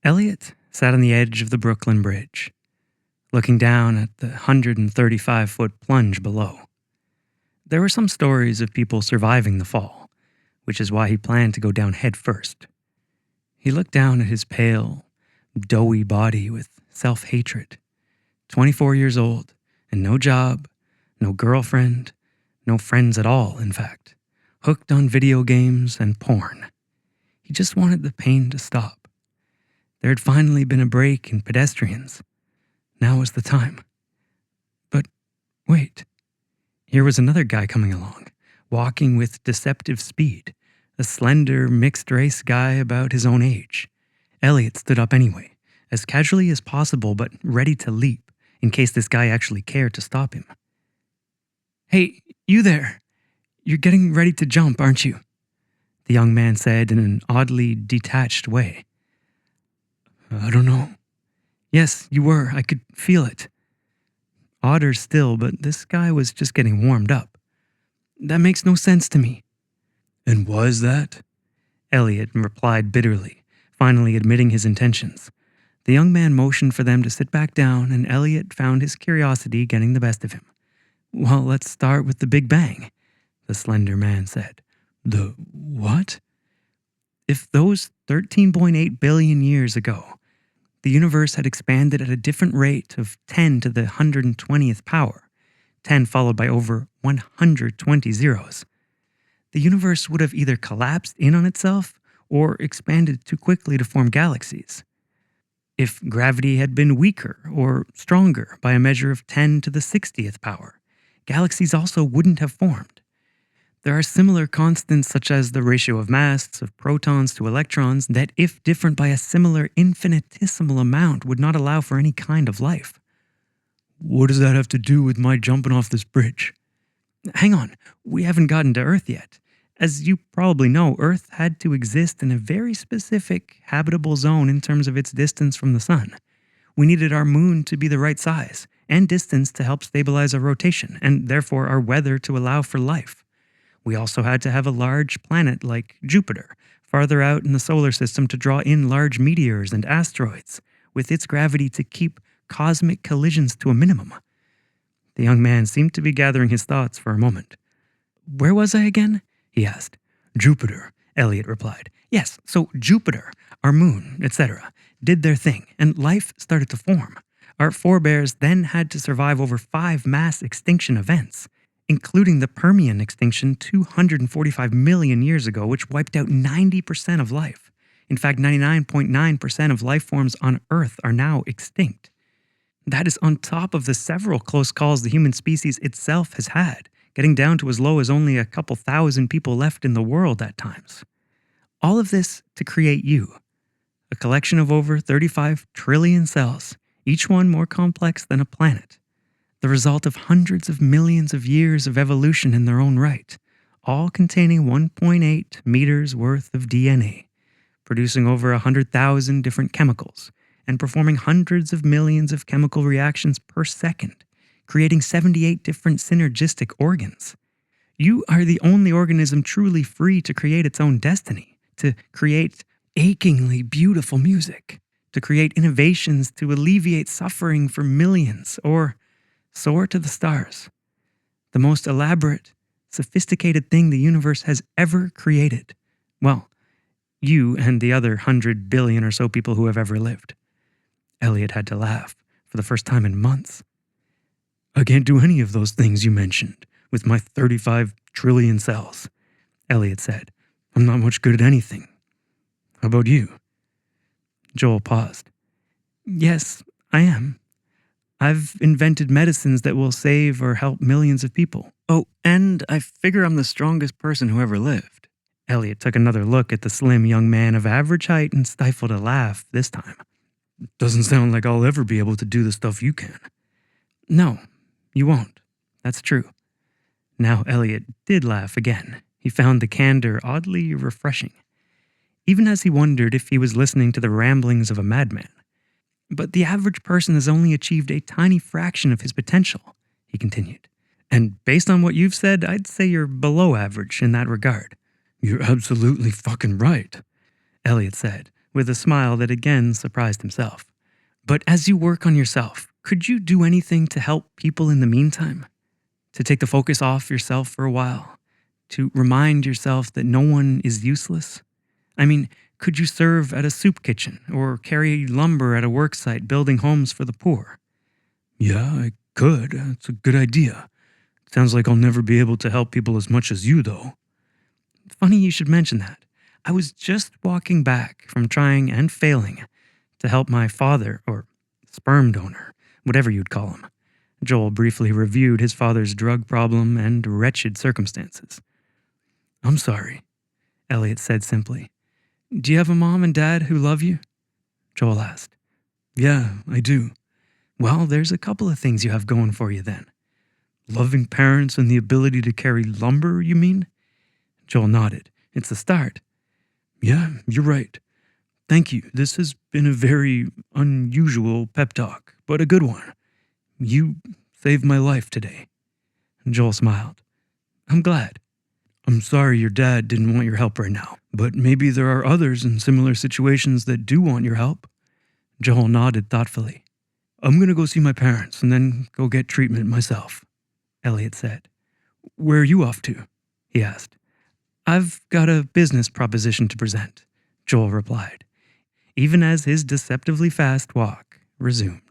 Elliot sat on the edge of the Brooklyn Bridge, looking down at the 135-foot plunge below. There were some stories of people surviving the fall, which is why he planned to go down head first. He looked down at his pale, doughy body with self-hatred. 24 years old, and no job, no girlfriend, no friends at all, in fact. Hooked on video games and porn. He just wanted the pain to stop. There had finally been a break in pedestrians. Now was the time. But wait. Here was another guy coming along, walking with deceptive speed. A slender, mixed-race guy about his own age. Elliot stood up anyway, as casually as possible but ready to leap, in case this guy actually cared to stop him. "Hey, you there! You're getting ready to jump, aren't you?" The young man said in an oddly detached way. "I don't know." "Yes, you were. I could feel it." Odder still, but this guy was just getting warmed up. "That makes no sense to me." "And why is that?" Elliot replied bitterly, finally admitting his intentions. The young man motioned for them to sit back down, and Elliot found his curiosity getting the best of him. "Well, let's start with the Big Bang," the slender man said. "The what?" If those 13.8 billion years ago, the universe had expanded at a different rate of 10 to the 120th power, 10 followed by over 120 zeros, the universe would have either collapsed in on itself or expanded too quickly to form galaxies. If gravity had been weaker or stronger by a measure of 10 to the 60th power, galaxies also wouldn't have formed. There are similar constants such as the ratio of mass of protons to electrons that, if different by a similar infinitesimal amount, would not allow for any kind of life. "What does that have to do with my jumping off this bridge?" "Hang on, we haven't gotten to Earth yet. As you probably know, Earth had to exist in a very specific habitable zone in terms of its distance from the sun. We needed our moon to be the right size and distance to help stabilize our rotation, and therefore our weather to allow for life. We also had to have a large planet like Jupiter, farther out in the solar system to draw in large meteors and asteroids, with its gravity to keep cosmic collisions to a minimum." The young man seemed to be gathering his thoughts for a moment. "Where was I again?" he asked. "Jupiter," Elliot replied. "Yes, so Jupiter, our moon, etc., did their thing, and life started to form. Our forebears then had to survive over 5 mass extinction events, including the Permian extinction 245 million years ago, which wiped out 90% of life. In fact, 99.9% of life forms on Earth are now extinct. That is on top of the several close calls the human species itself has had, getting down to as low as only a couple thousand people left in the world at times. All of this to create you, a collection of over 35 trillion cells, each one more complex than a planet. The result of hundreds of millions of years of evolution in their own right, all containing 1.8 meters worth of DNA, producing over 100,000 different chemicals, and performing hundreds of millions of chemical reactions per second, creating 78 different synergistic organs. You are the only organism truly free to create its own destiny, to create achingly beautiful music, to create innovations to alleviate suffering for millions, or soar to the stars. The most elaborate, sophisticated thing the universe has ever created. Well, you and the other 100 billion or so people who have ever lived." Elliot had to laugh, for the first time in months. "I can't do any of those things you mentioned, with my 35 trillion cells," Elliot said. "I'm not much good at anything. How about you?" Joel paused. "Yes, I am. I've invented medicines that will save or help millions of people. Oh, and I figure I'm the strongest person who ever lived." Elliot took another look at the slim young man of average height and stifled a laugh this time. "Doesn't sound like I'll ever be able to do the stuff you can." "No, you won't. That's true." Now Elliot did laugh again. He found the candor oddly refreshing, even as he wondered if he was listening to the ramblings of a madman. "But the average person has only achieved a tiny fraction of his potential," he continued. "And based on what you've said, I'd say you're below average in that regard." "You're absolutely fucking right," Elliot said, with a smile that again surprised himself. But as you work on yourself, could you do anything to help people in the meantime? To take the focus off yourself for a while? To remind yourself that no one is useless? I mean, could you serve at a soup kitchen or carry lumber at a worksite building homes for the poor? Yeah, I could. It's a good idea. Sounds like I'll never be able to help people as much as you, though. Funny you should mention that. I was just walking back from trying and failing to help my father, or sperm donor, whatever you'd call him. Joel briefly reviewed his father's drug problem and wretched circumstances. I'm sorry, Elliot said simply. Do you have a mom and dad who love you? Joel asked. Yeah, I do. Well, there's a couple of things you have going for you then. Loving parents and the ability to carry lumber, you mean? Joel nodded. It's a start. Yeah, you're right. Thank you. This has been a very unusual pep talk, but a good one. You saved my life today. Joel smiled. I'm glad. I'm sorry your dad didn't want your help right now, but maybe there are others in similar situations that do want your help. Joel nodded thoughtfully. I'm going to go see my parents and then go get treatment myself, Elliot said. Where are you off to? He asked. I've got a business proposition to present, Joel replied, even as his deceptively fast walk resumed.